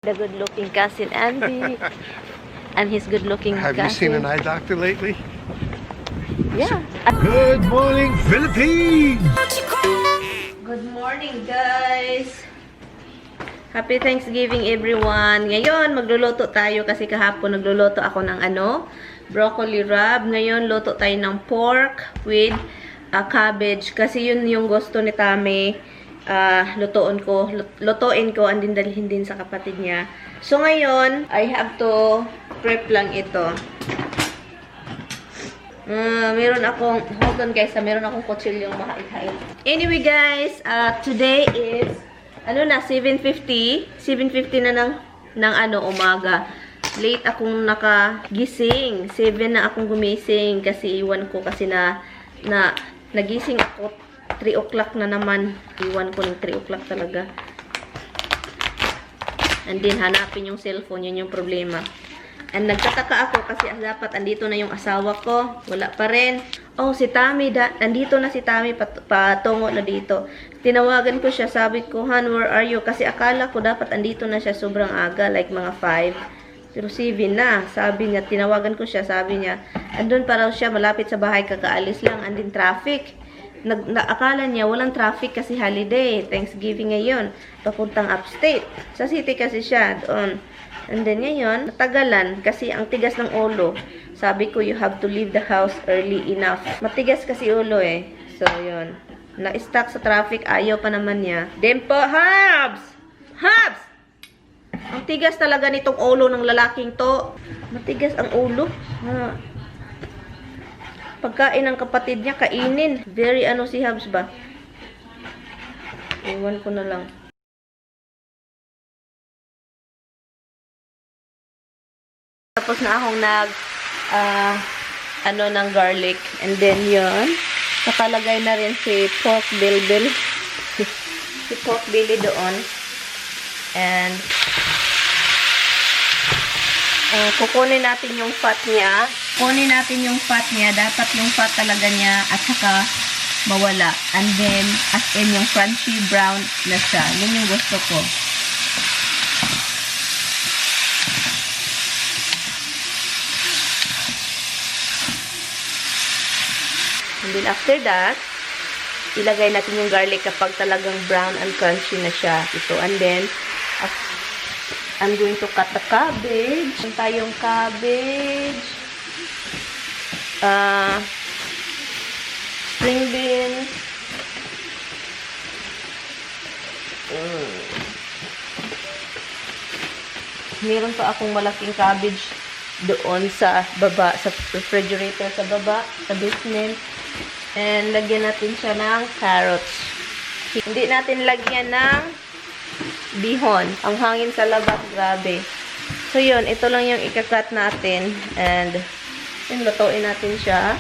The good-looking cousin Andy and his good-looking cousin. Have you seen an eye doctor lately? Yeah. Good morning, Philippines! Good morning, guys. Happy Thanksgiving, everyone. Ngayon, magluluto tayo kasi kahapon nagluluto ako ng broccoli rub. Ngayon, luto tayo ng pork with cabbage kasi yun yung gusto ni Tami. Lutuin ko and din dalhin din sa kapatid niya. So ngayon, I have to prep lang ito. Meron akong, hold on guys, meron akong kutsilyong mahait-hait. Anyway guys, today is 7:50 na ng umaga. Late akong nakagising. 7 na akong gumising kasi iwan ko kasi na nagising ako 3 o'clock na naman. Iwan ko ng 3 o'clock talaga. And then, hanapin yung cellphone. Yun yung problema. And nagtataka ako kasi dapat andito na yung asawa ko. Wala pa rin. Oh, si Tami. Andito na si Tami. Patungo na dito. Tinawagan ko siya. Sabi ko, Han, where are you? Kasi akala ko dapat andito na siya sobrang aga. Like mga 5. Pero 7 na. Sabi niya, tinawagan ko siya. Sabi niya, andun pa raw siya. Malapit sa bahay. Kakaalis lang. Andin traffic. Akala niya walang traffic kasi holiday, Thanksgiving ngayon, papuntang upstate. Sa city kasi siya doon. And then ngayon, natagalan kasi ang tigas ng ulo. Sabi ko, you have to leave the house early enough. Matigas kasi ulo eh. So, yun. Na-stuck sa traffic, ayaw pa naman niya. Dempo, Hubs! Hubs! Ang tigas talaga nitong ulo ng lalaking to. Matigas ang ulo. Pagkain ng kapatid niya, kainin. Very si Hubs ba? Iwan ko na lang. Tapos na akong ng garlic. And then yun, nakalagay na rin si pork bilbil. Si pork belly doon. And kukunin natin yung fat niya. Kunin natin yung fat niya. Dapat yung fat talaga niya at saka mawala. And then, as in yung crunchy brown na siya. Yun yung gusto ko. And then, after that, ilagay natin yung garlic kapag talagang brown and crunchy na siya. Ito. And then, I'm going to cut the cabbage. Ito tayong cabbage. Spring beans. Meron pa akong malaking cabbage doon sa baba, sa refrigerator sa baba, sa basement. And lagyan natin siya ng carrots. Hindi natin lagyan ng bihon. Ang hangin sa labas, grabe. So, yun. Ito lang yung ikakat natin. And, yun, lutuin natin siya.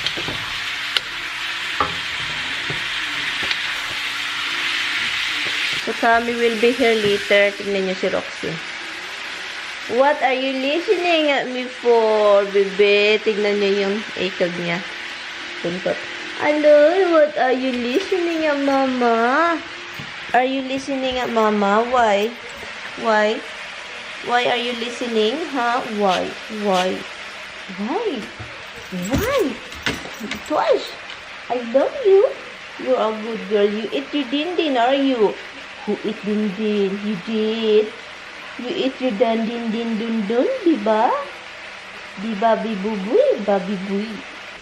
So, Tommy will be here later. Tignan nyo si Roxy. What are you listening at me for, bebe? Tignan nyo yung ikag niya. Tuntot. Hello, what are you listening at, mama? Are you listening at mama? Why? Why? Why are you listening? Huh? Why? Why? Why? Why? Twice. I love you. You're a good girl. You eat your din-din, are you? Who eat din-din? You did. You eat your dan-din-din-dun-dun, diba? Diba, bibubuy? Babibuy.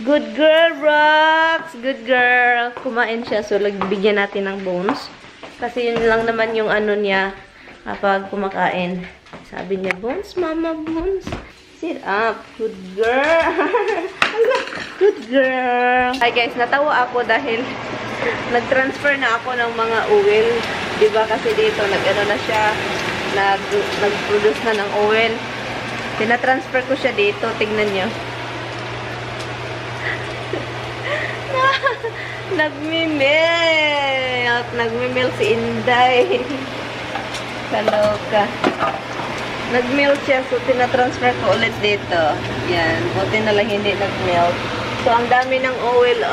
Good girl, Rox. Good girl. Kumain siya. So, bigyan natin ng bones. Kasi yun lang naman yung niya kapag kumakain. Sabi niya, bones, mama, bones. Sit up. Good girl. Good girl. Hi guys, natawa ako dahil nag-transfer na ako ng mga oil. Diba kasi dito, na siya, nag-produce na ng oil. Tina-transfer ko siya dito. Tignan niyo. Nagmi-milk si Inday. Kaloka. Nag-milk siya, so tina-transfer ko ulit dito. Yan, buti na lang hindi nag-milk. So, ang dami ng oil,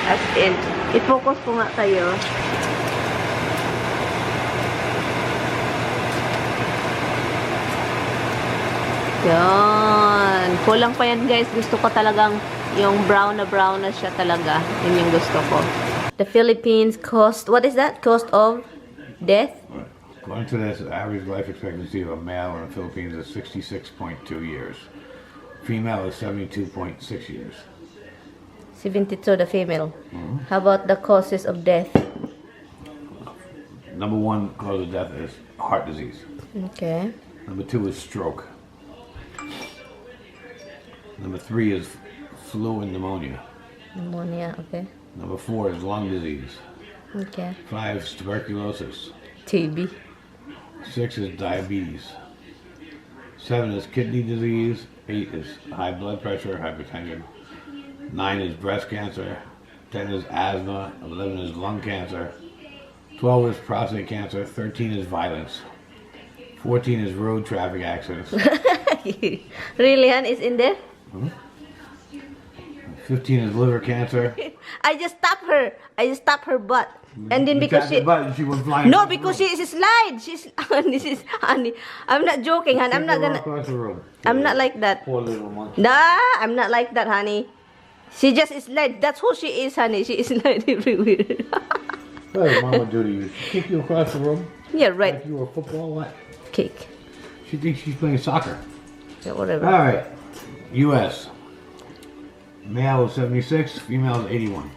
as in. I-focus ko nga kayo. Yan. Kulang pa yan, guys. Gusto ko talagang yung brown na siya talaga. Yun yung gusto ko. The Philippines cost, what is that? Cost of death? According to this, the average life expectancy of a male in the Philippines is 66.2 years. Female is 72.6 years. 72, the female. How about the causes of death? Number one cause of death is heart disease. Okay. Number two is stroke. Number three is flu and pneumonia. Pneumonia, okay. Number four is lung disease. Okay. 5 is tuberculosis. TB. 6 is diabetes. 7 is kidney disease. 8 is high blood pressure, hypertension. 9 is breast cancer. 10 is asthma. 11 is lung cancer. 12 is prostate cancer. 13 is violence. 14 is road traffic accidents. Really, Han, is in there? 15 is liver cancer. I just tap her butt. And then because she was flying. No, because she is slide. She's this is honey. I'm not joking, hon. I'm not gonna. I'm not like that. Poor little monkey. Nah, I'm not like that, honey. She just slide. That's who she is, honey. She is slide everywhere. What did Mama do to you? She kick you across the room? Yeah, right. Like you were a football, what? Kick. She thinks she's playing soccer. Yeah, whatever. Alright. U.S. Male is 76, female is 81.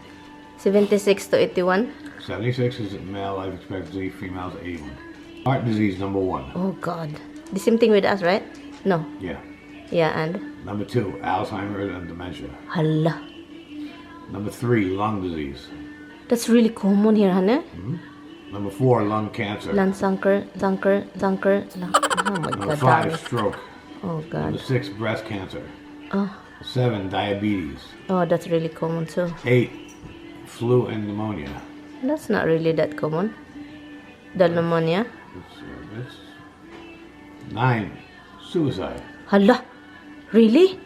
76 to 81. 76 is male life expectancy, female is 81. Heart disease, number 1. Oh God. The same thing with us, right? No. Yeah. Yeah, and Number 2, Alzheimer's and dementia. hala. Number 3, lung disease. That's really common here, honey. Number 4, lung cancer. Lung sunker. Oh my Number God. 5, dami. stroke. Oh Number God. 6, breast cancer. Oh. 7, diabetes. Oh, that's really common too. 8, flu and pneumonia. That's not really that common. The pneumonia. 9, suicide. Hala. Really?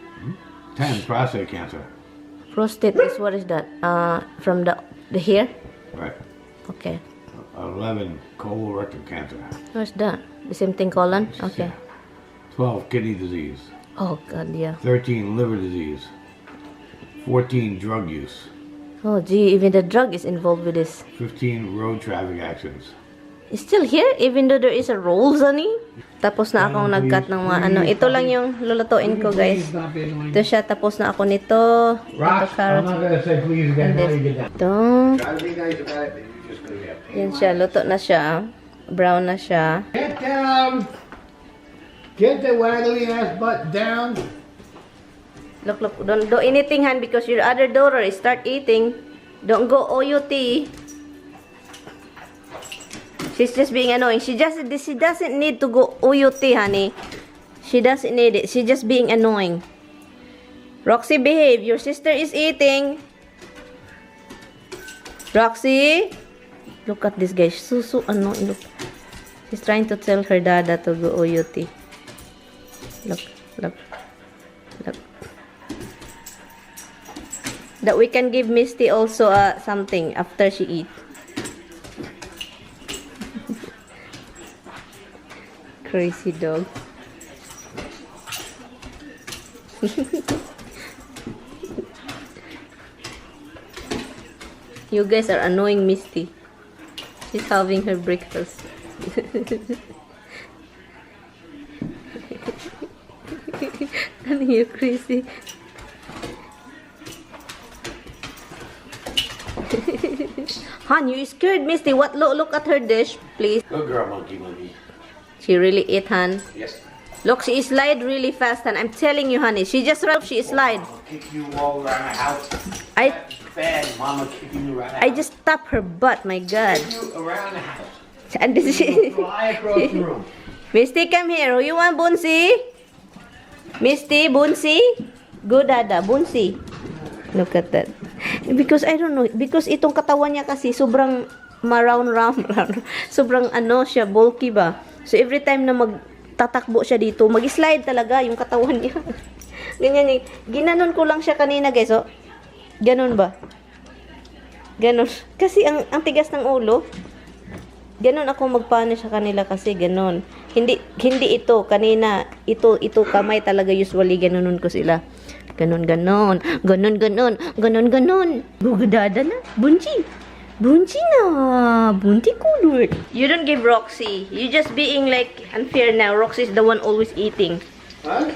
10, prostate cancer. Prostate is, what is that? From the hair? Right. Okay. 11, colorectal cancer. What's that? The same thing, colon? Okay. 12, kidney disease. Oh God, yeah. 13, liver disease. 14, drug use. Oh gee, even the drug is involved with this. 15, road traffic accidents. It's still here, even though there is a rules, honey. Tapos na akong nag-cut ng mga ano. Ito lang yung lulutuin ko, guys. Ito siya, tapos na ako nito. Ito, carrots. say please again how you get that. Ito. Try to be nice about it, but you're just going to get Yan siya, luto na siya. Brown na siya. Get down! Get the waggly ass butt down! Look, don't do anything, Han, because your other daughter is start eating. Don't go OUT. She's just being annoying. She doesn't need to go OUT, honey. She doesn't need it. She's just being annoying. Roxy, behave. Your sister is eating. Roxy, look at this guy. So annoying. Look, she's trying to tell her dada to go OUT. Look. That we can give Misty also something after she eat. Crazy dog. You guys are annoying Misty. She's having her breakfast. And you're crazy. Han, you scared Misty. What? Look at her dish, please. Good girl, monkey. She really ate, Han. Yes. Look, she slide really fast, and I'm telling you, honey, she just ran, she slide. Kick you all around the house. I Bad mama kicking you around the house. just tap her butt, my God. Kick you around the house. And this You fly across the room. Misty, come here. Who you want, Bunsi? Misty, Bunsi? Go, Dada. Bunsi. Look at that. Because I don't know. Because itong katawan niya kasi sobrang round. Sobrang ano siya, bulky ba? So every time na magtatakbo siya dito, mag-slide talaga yung katawan niya. Ganyan eh. Ginanon ko lang siya kanina, guys. Oh. Ganon ba? Ganon. Kasi ang tigas ng ulo. Ganon ako magpunish sa kanila kasi ganon. Hindi ito. Kanina, ito kamay talaga usually ganonon ko sila. Ganon. Bugadada na. Bunchi na. Bunti kulot. You don't give Roxy. You just being like unfair now. Roxy is the one always eating. Huh?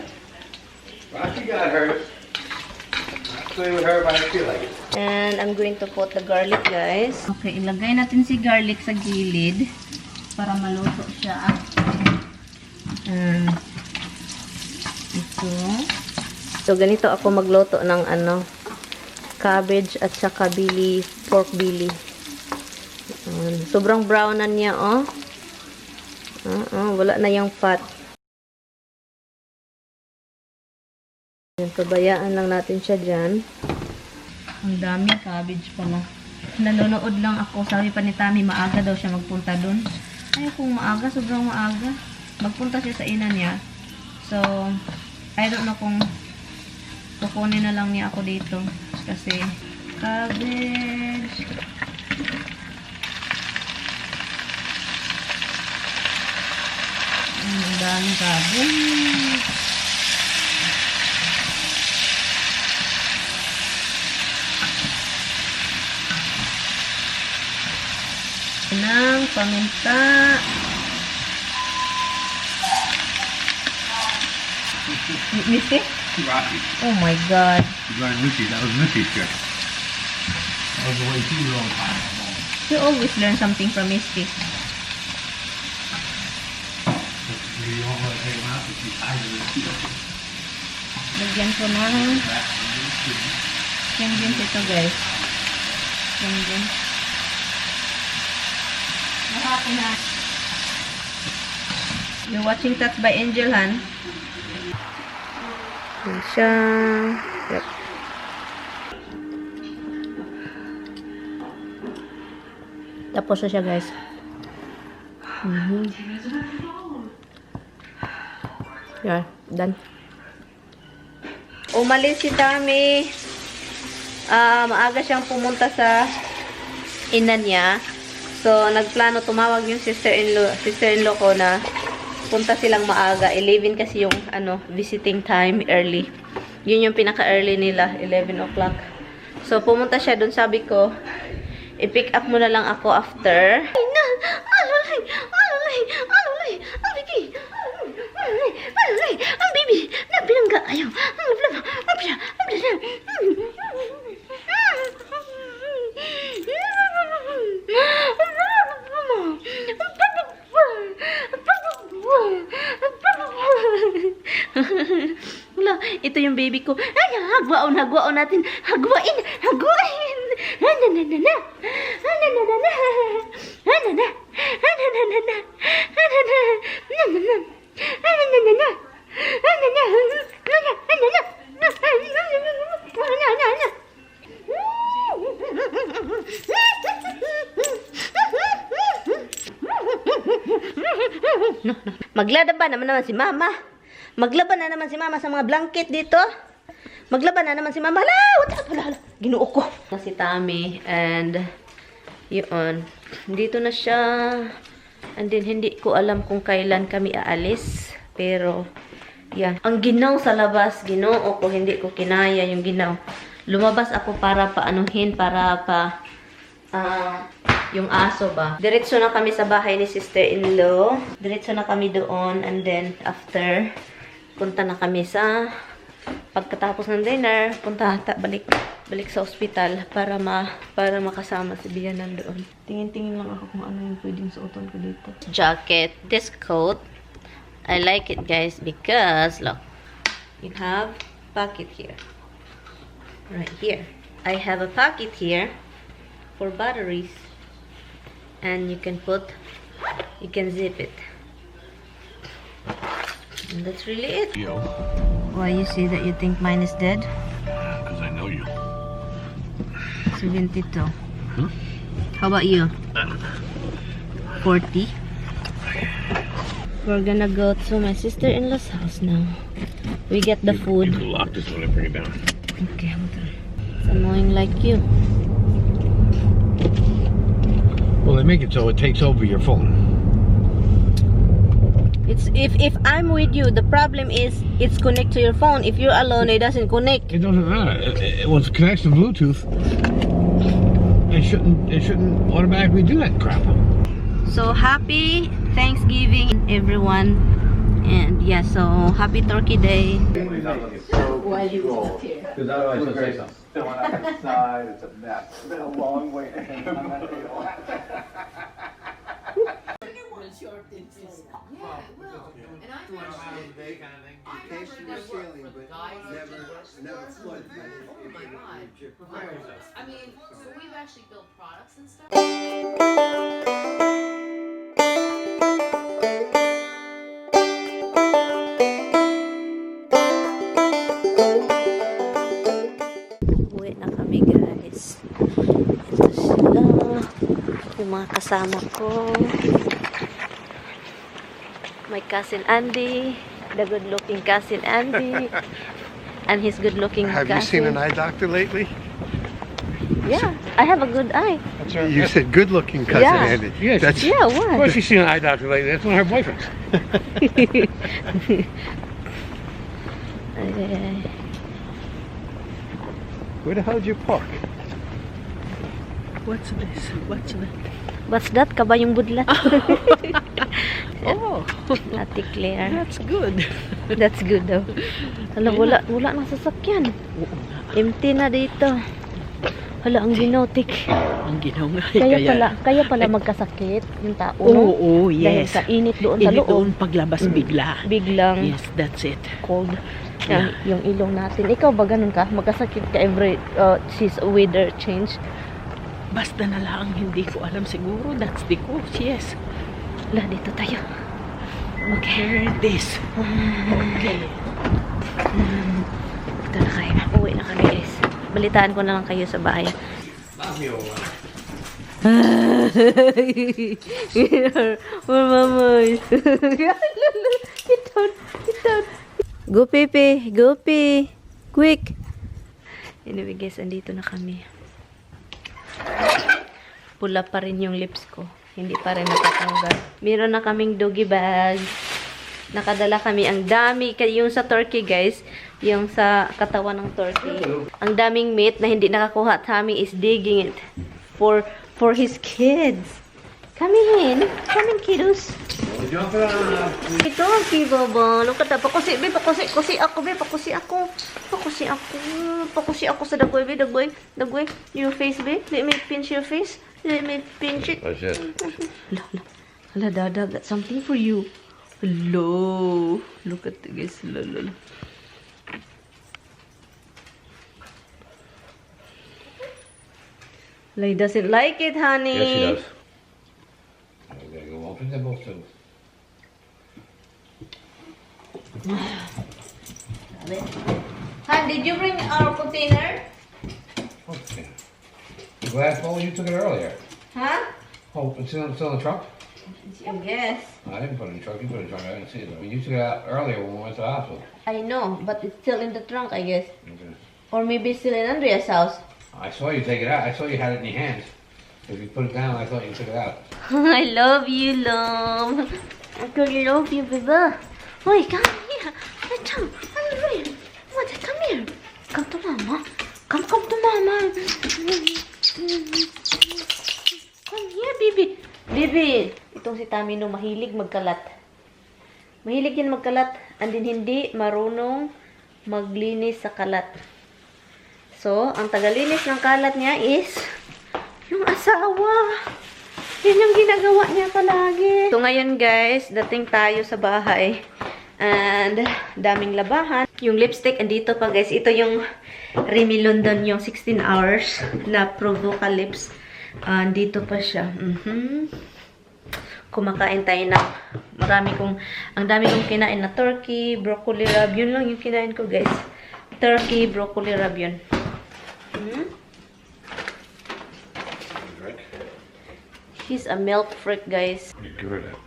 Rocky got hers. I'll play with her if I feel like it. And I'm going to put the garlic, guys. Okay, ilagay natin si garlic sa gilid para maluto siya. Ito. So, ganito ako magluto ng cabbage at saka pork belly. Sobrang brownan niya, oh. Wala na yung fat. Pabayaan lang natin siya dyan. Ang daming cabbage pala. Nanonood lang ako. Sabi pa ni Tami, maaga daw siya magpunta dun. Ay, kung maaga, sobrang maaga. Magpunta siya sa ina niya. So, I don't know kung kukunin na lang niya ako dito. Kasi, cabbage. Ang daming cabbage. Ng paminta. Misty? Rocky. Oh my God. You learned Missy. That was Missy's trick. That was the way she rolled. You always learn something from Misty. You don't want to take him out because she's hiding in the Lagyan ko ng Kenjin ito, guys. Kenjin. Mahati na. You're watching Touch by Angel, Han? Yan siya. Yep. Tapos na siya, guys. Yeah, done. Umalis si Tami. Maaga siyang pumunta sa ina niya. So, nagplano, tumawag yung sister-in-law ko na punta silang maaga. 11 kasi yung, visiting time, early. Yun yung pinaka-early nila, 11 o'clock. So, pumunta siya dun, sabi ko, i-pick up mo na lang ako after. Ang baby, nagbilangga ayaw. Wala, ito yung baby ko. Ay, hagwaon natin. Hagwain. Maglaban naman si Mama. Maglaban na naman si Mama sa mga blanket dito. Maglaban na naman si Mama. Hala. Ginuo ko. Si Tami and yun. Dito na siya. And then hindi ko alam kung kailan kami aalis. Pero yan. Ang ginaw sa labas. Ginoo ko. Hindi ko kinaya yung ginaw. Lumabas ako para paanuhin. Para yung aso ba. Diretso na kami sa bahay ni sister-in-law. Diretso na kami doon. And then, after, punta na kami sa, pagkatapos ng dinner, balik sa ospital para makasama si Biyenan doon. Tingin-tingin lang ako kung ano yung pwedeng suoton ko dito. Jacket. This coat, I like it, guys, because, look, you have pocket here. Right here. I have a pocket here for batteries. And you can zip it. And that's really it. Yo. Why you say that you think mine is dead? Because I know you. 72. How about you? 40. We're gonna go to my sister-in-law's house now. We get the food. You lock this one and bring it down. Okay, hold on. It's annoying like you. Well, they make it so it takes over your phone. It's if I'm with you, the problem is it's connect to your phone. If you're alone, it doesn't connect. It doesn't matter. Once it connects to Bluetooth, it shouldn't automatically do that crap. So happy Thanksgiving, everyone, and yeah, so happy Turkey Day. While he was not here. Because otherwise he'll say something. Filling up inside, it's a mess. It's been a long way. Never flooded. Oh my god. I mean, so we've actually built products and stuff. Uwi na kami, guys. Ito sila. Yung mga kasama ko. My cousin Andy. The good-looking cousin Andy. And his good-looking cousin. Have you seen an eye doctor lately? Yeah, I have a good eye. You said good-looking cousin Yeah. Andy. Yes. That's Yeah, Of what? course she's seen an eye doctor lately. That's one of her boyfriends. where the hell did you park? What's this? What's that? What's that? Kabayong budlat. Oh, Ate Claire. that's good. That's good daw. Hala, wala nang sasakyan. Empty na dito. Hala, ang binotik. Ang ginaw nga. Kaya pala magkasakit yung tao. Oo, Dahil yes. sa init doon sa Init loob. doon paglabas bigla. Biglang Yes, that's it. cold. Yung ilong natin. Ikaw ba ganun ka? Magkasakit ka every weather change? Basta na lang, hindi ko alam siguro. That's the cause, yes. Hala, dito tayo. Okay, this. Okay. Ito na kayo. Uwi na kami, guys. Balitaan ko na lang kayo sa bahay. Get down. Go, Pepe. Go, Pe. Quick. Anyway, guys, andito na kami. Pula pa rin yung lips ko. Hindi pa rin natatanggal. Meron na kaming doggy bag. Nakadala kami. Ang dami. Yung sa turkey, guys. Yung sa katawan ng turkey. Ang daming meat na hindi nakakuha. Tommy is digging it for his kids. Come in. Come in, kiddos. Ito, kibaba. Look at that. Pakusi, be. Pakusi ako, be. Pakusi ako sa dagoy, be. Dagoy. Your face, be. Let me pinch your face. Let me pinch it. That's it. Hala, Dada, got something for you. Hello. Look at this, guys. He doesn't like it, honey. Yes, she does. We gotta go open them both too. Han, did you bring our container? Okay. The glass bowl, you took it earlier. Huh? Oh, it's still in the trunk? Yes. I didn't put it in the trunk. You put it in the trunk. I didn't see it. I mean, you took it out earlier when we went to the hospital. I know, but it's still in the trunk, I guess. Okay. Or maybe still in Andrea's house. I saw you take it out. I saw you had it in your hands. If you put it down, I thought you took it out. I love you, love. I love you, baby. Oi, come here. Come here. What? Come here. Come to mama. Come to mama. Come here, baby. Baby. Itong si Tommy no, mahilig magkalat. Mahilig yan magkalat. And din hindi marunong maglinis sa kalat. So, ang tagalinis ng kalat niya is yung asawa. Yun yung ginagawa niya palagi. So, ngayon guys, dating tayo sa bahay. And, daming labahan. Yung lipstick, andito pa guys. Ito yung Remy London, yung 16 hours na Provoca lips. Andito pa siya. Kumakain tayo ng ang dami kong kinain na turkey, broccoli rub. Yun lang yung kinain ko guys. Turkey, broccoli rub yun. He's a milk freak, guys. Give her that.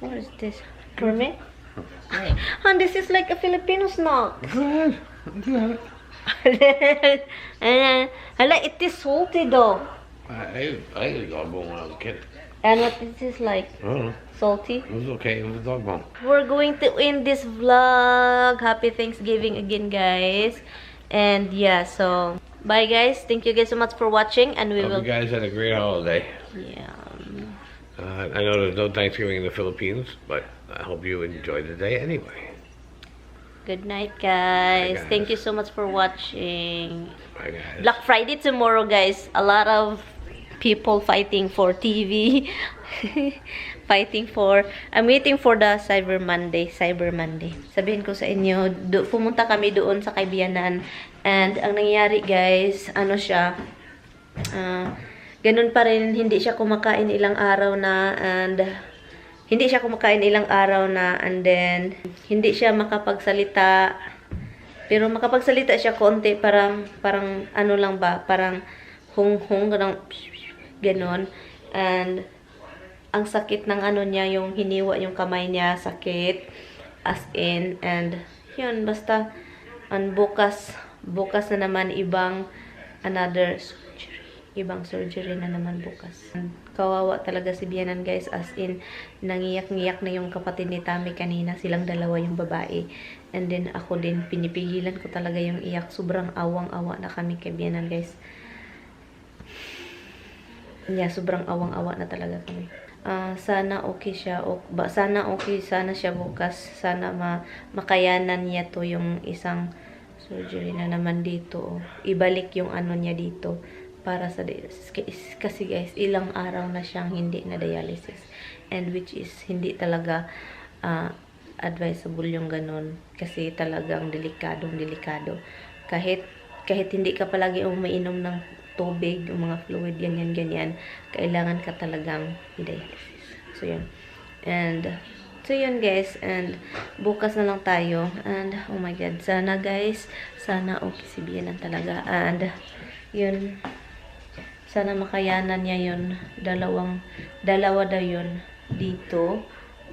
What is this? For me? And this is like a Filipino snack. Go ahead. You have it. Hala, it is salty though. I ate a dog bone when I was a kid. And what is this like? I don't know. Salty? It was okay. It was a dog bone. We're going to end this vlog. Happy Thanksgiving again, guys. And yeah, so bye, guys. Thank you guys so much for watching, and we Hope will. you guys had a great holiday. Yeah. I know there's no Thanksgiving in the Philippines, but I hope you enjoyed the day anyway. Good night, guys. Bye, guys. Thank you so much for watching. Bye, guys. Black Friday tomorrow, guys. A lot of people fighting for TV. I'm waiting for the Cyber Monday. Sabihin ko sa inyo, pumunta kami doon sa Biyenan. And ang nangyari, guys, ano siya, ganun pa rin, hindi siya kumakain ilang araw na, and then hindi siya makapagsalita. Pero makapagsalita siya konti, parang ano lang ba, parang hung ganon. And ang sakit ng ano niya, yung hiniwa yung kamay niya, sakit as in. And yun, basta bukas na naman another surgery na naman bukas. Kawawa talaga si Biyenan, guys, as in nangiyak-ngiyak na yung kapatid ni Tami kanina, silang dalawa yung babae. And then ako din, pinipigilan ko talaga yung iyak. Sobrang awang-awa na kami kay Biyenan, guys. Yeah, sobrang awang-awa na talaga kami. Sana okay siya. Sana siya bukas. Sana makayanan niya to yung isang surgery na naman dito. Ibalik yung ano niya dito para sa dialysis. Kasi guys, ilang araw na siyang hindi na dialysis. And which is hindi talaga advisable yung ganun. Kasi talagang delikado. Kahit hindi ka palagi umiinom ng tubig, yung mga fluid, ganyan, kailangan ka talagang i-dialysis. So, yun. And, so, yun, guys. And, bukas na lang tayo. And, oh my God. Sana, guys, sana okay si Biyenan talaga. And, yun. Sana makayanan niya yun. Dalawa daw yun dito.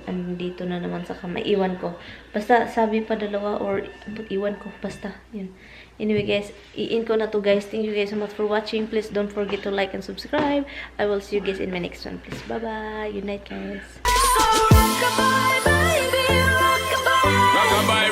And, dito na naman sa kamay. Iwan ko. Basta, sabi pa dalawa or iwan ko. Basta, yun. Anyway, guys, i-in ko na to, guys. Thank you guys so much for watching. Please don't forget to like and subscribe. I will see you guys in my next one. Please, bye-bye. Good night, guys. Rockabye, baby, rockabye. Rockabye.